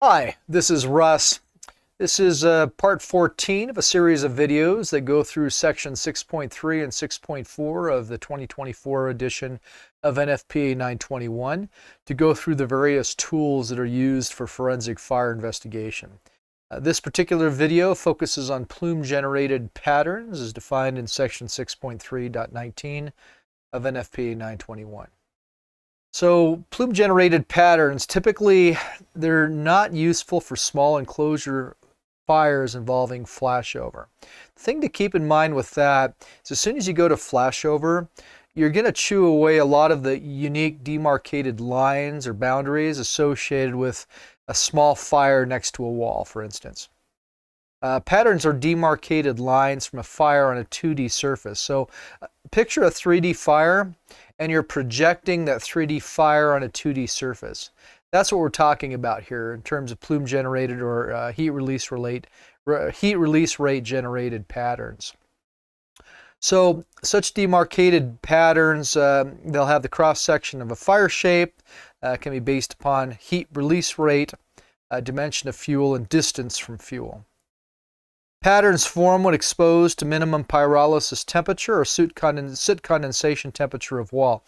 Hi, this is Russ. This is part 14 of a series of videos that go through section 6.3 and 6.4 of the 2024 edition of NFPA 921 to go through the various tools that are used for forensic fire investigation. This particular video focuses on plume-generated patterns as defined in section 6.3.19 of NFPA 921. So plume-generated patterns, typically they're not useful for small enclosure fires involving flashover. The thing to keep in mind with that is as soon as you go to flashover, you're going to chew away a lot of the unique demarcated lines or boundaries associated with a small fire next to a wall, for instance. Patterns are demarcated lines from a fire on a 2D surface. So picture a 3D fire and you're projecting that 3D fire on a 2D surface. That's what we're talking about here in terms of plume generated or heat release rate generated patterns. So such demarcated patterns, they'll have the cross section of a fire shape, can be based upon heat release rate, dimension of fuel, and distance from fuel. Patterns form when exposed to minimum pyrolysis temperature or soot condensation temperature of wall.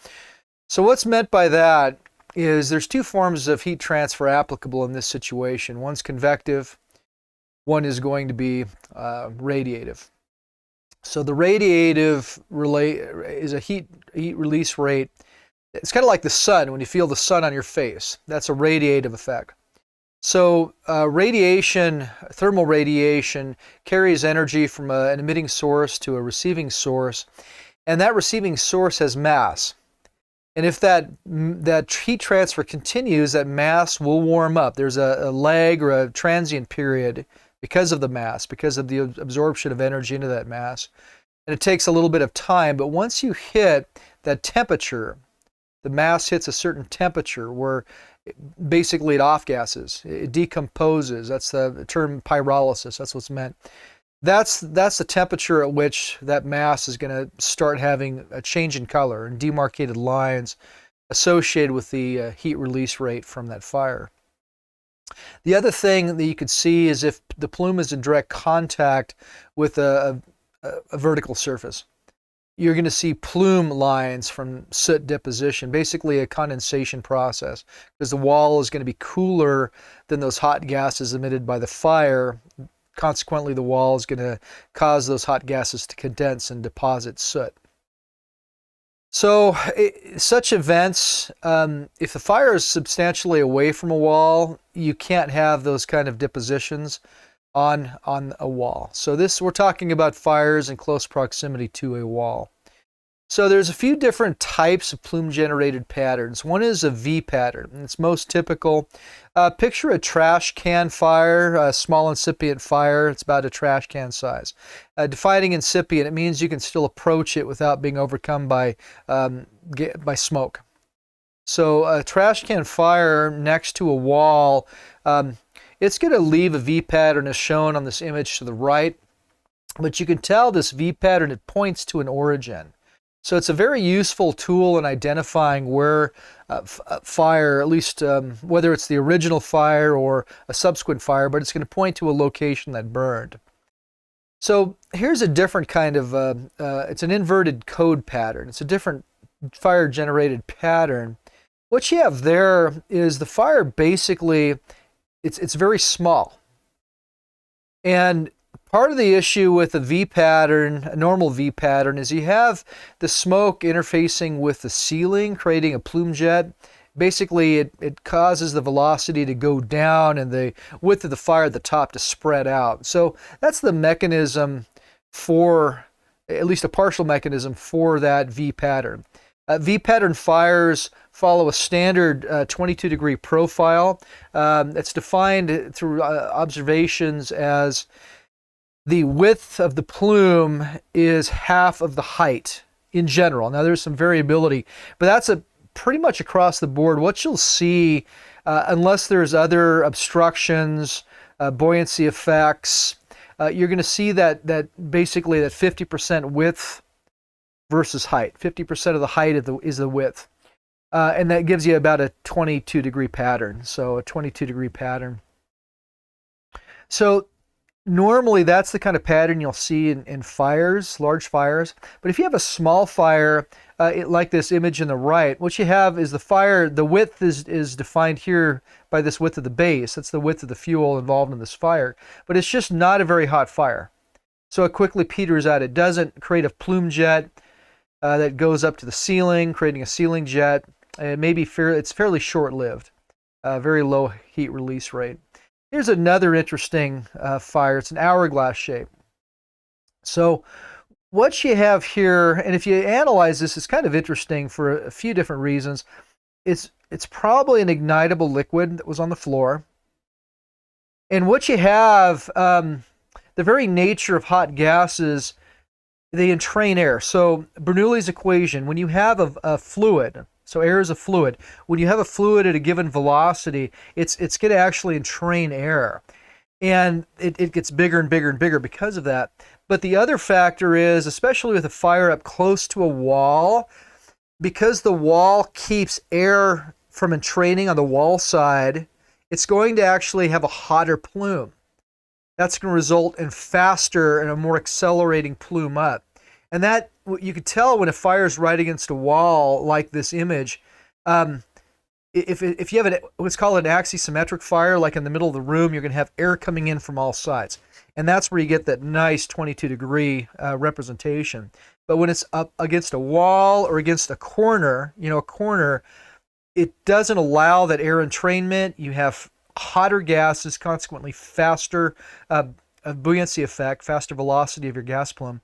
So what's meant by that is there's two forms of heat transfer applicable in this situation. One's convective, one is going to be radiative. So the radiative is a heat release rate. It's kind of like the sun, when you feel the sun on your face. That's a radiative effect. So thermal radiation carries energy from an emitting source to a receiving source, and that receiving source has mass. And if that heat transfer continues, that mass will warm up. There's a lag or a transient period because of the mass, because of the absorption of energy into that mass. And it takes a little bit of time, but once you hit that temperature, the mass hits a certain temperature where basically it off-gases, it decomposes. That's the term pyrolysis, that's what's meant. That's the temperature at which that mass is going to start having a change in color and demarcated lines associated with the heat release rate from that fire. The other thing that you could see is if the plume is in direct contact with a vertical surface. You're going to see plume lines from soot deposition, basically a condensation process, because the wall is going to be cooler than those hot gases emitted by the fire. Consequently, the wall is going to cause those hot gases to condense and deposit soot. So such events, if the fire is substantially away from a wall, you can't have those kind of depositions on a wall. So we're talking about fires in close proximity to a wall. So there's a few different types of plume-generated patterns. One is a V pattern, and it's most typical. Picture a trash can fire, a small incipient fire. It's about a trash can size. Defining incipient, it means you can still approach it without being overcome by smoke. So a trash can fire next to a wall, it's going to leave a V pattern as shown on this image to the right, but you can tell this V pattern, it points to an origin. So it's a very useful tool in identifying where fire, at least whether it's the original fire or a subsequent fire, but it's going to point to a location that burned. So here's a different kind of, it's an inverted code pattern. It's a different fire-generated pattern. What you have there is the fire basically, it's very small. And part of the issue with a V pattern, a normal V pattern, is you have the smoke interfacing with the ceiling, creating a plume jet. Basically, it causes the velocity to go down and the width of the fire at the top to spread out. So that's the mechanism for, at least a partial mechanism for that V pattern. V pattern fires follow a standard 22-degree profile. It's defined through observations as the width of the plume is half of the height in general. Now there's some variability, but that's pretty much across the board. What you'll see, unless there's other obstructions, buoyancy effects, you're going to see that basically that 50% width versus height. 50% of the height is the width. And that gives you about a 22-degree pattern. So a 22-degree pattern. So normally that's the kind of pattern you'll see in fires, large fires. But if you have a small fire, like this image in the right, what you have is the fire, the width is defined here by this width of the base. That's the width of the fuel involved in this fire. But it's just not a very hot fire. So it quickly peters out. It doesn't create a plume jet that goes up to the ceiling, creating a ceiling jet. It's fairly short-lived, very low heat release rate. Here's another interesting fire. It's an hourglass shape. So what you have here, and if you analyze this, it's kind of interesting for a few different reasons. It's probably an ignitable liquid that was on the floor. And what you have, the very nature of hot gases, they entrain air. So Bernoulli's equation, when you have a fluid, so air is a fluid, when you have a fluid at a given velocity, it's going to actually entrain air. And it gets bigger and bigger and bigger because of that. But the other factor is, especially with a fire up close to a wall, because the wall keeps air from entraining on the wall side, it's going to actually have a hotter plume. That's going to result in faster and a more accelerating plume up. And that, you could tell when a fire is right against a wall, like this image. If you have what's called an axisymmetric fire, like in the middle of the room, you're going to have air coming in from all sides. And that's where you get that nice 22-degree representation. But when it's up against a wall or against a corner, it doesn't allow that air entrainment. You have hotter gases, consequently faster buoyancy effect, faster velocity of your gas plume.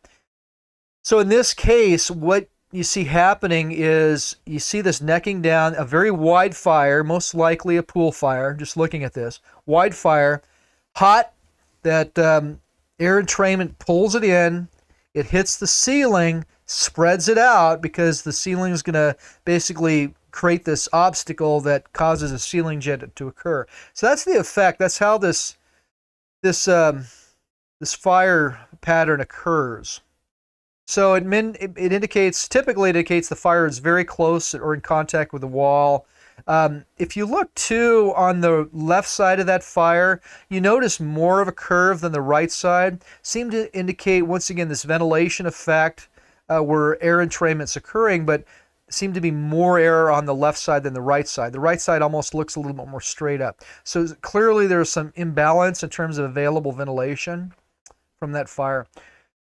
So in this case, what you see happening is you see this necking down, a very wide fire, most likely a pool fire, just looking at this. Wide fire, hot, that air entrainment pulls it in, it hits the ceiling, spreads it out because the ceiling is going to basically create this obstacle that causes a ceiling jet to occur. So that's the effect. That's how this fire pattern occurs. So it typically indicates the fire is very close or in contact with the wall. If you look too on the left side of that fire, you notice more of a curve than the right side. Seem to indicate, once again, this ventilation effect where air entrainment's occurring, but seem to be more air on the left side than the right side. The right side almost looks a little bit more straight up. So clearly there's some imbalance in terms of available ventilation from that fire.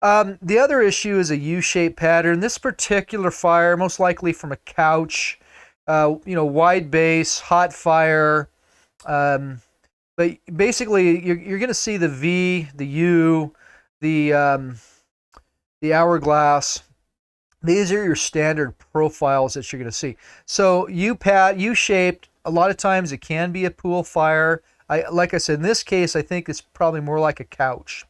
The other issue is a U-shaped pattern. This particular fire, most likely from a couch, wide base, hot fire. But basically, you're going to see the V, the U, the hourglass. These are your standard profiles that you're going to see. So U-shaped, a lot of times it can be a pool fire. Like I said, in this case, I think it's probably more like a couch.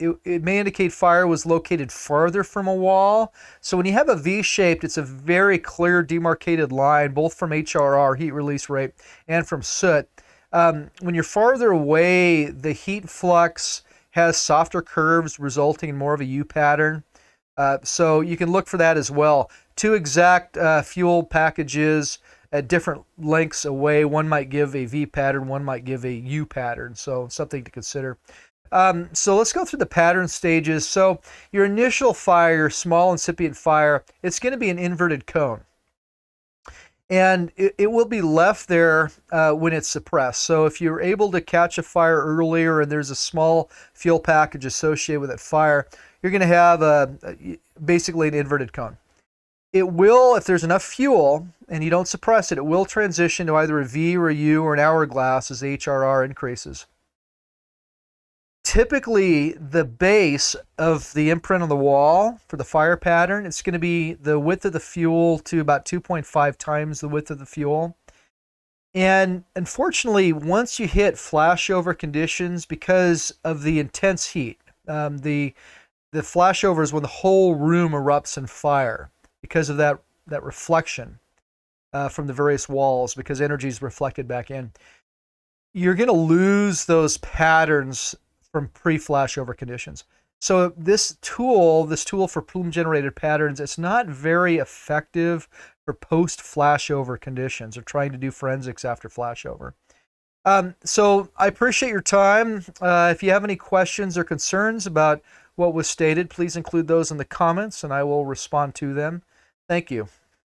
It may indicate fire was located farther from a wall. So when you have a V-shaped, it's a very clear demarcated line, both from HRR, heat release rate, and from soot. When you're farther away, the heat flux has softer curves, resulting in more of a U pattern. So you can look for that as well. Two exact fuel packages at different lengths away. One might give a V pattern, one might give a U pattern. So something to consider. So let's go through the pattern stages. So your initial fire, small incipient fire, it's going to be an inverted cone. And it will be left there when it's suppressed. So if you're able to catch a fire earlier and there's a small fuel package associated with that fire, you're going to have basically an inverted cone. It will, if there's enough fuel and you don't suppress it, it will transition to either a V or a U or an hourglass as the HRR increases. Typically, the base of the imprint on the wall for the fire pattern, it's going to be the width of the fuel to about 2.5 times the width of the fuel. And unfortunately, once you hit flashover conditions, because of the intense heat, the flashover is when the whole room erupts in fire because of that reflection from the various walls, because energy is reflected back in. You're going to lose those patterns from pre-flashover conditions. So this tool for plume-generated patterns, it's not very effective for post-flashover conditions or trying to do forensics after flashover. So I appreciate your time. If you have any questions or concerns about what was stated, please include those in the comments and I will respond to them. Thank you.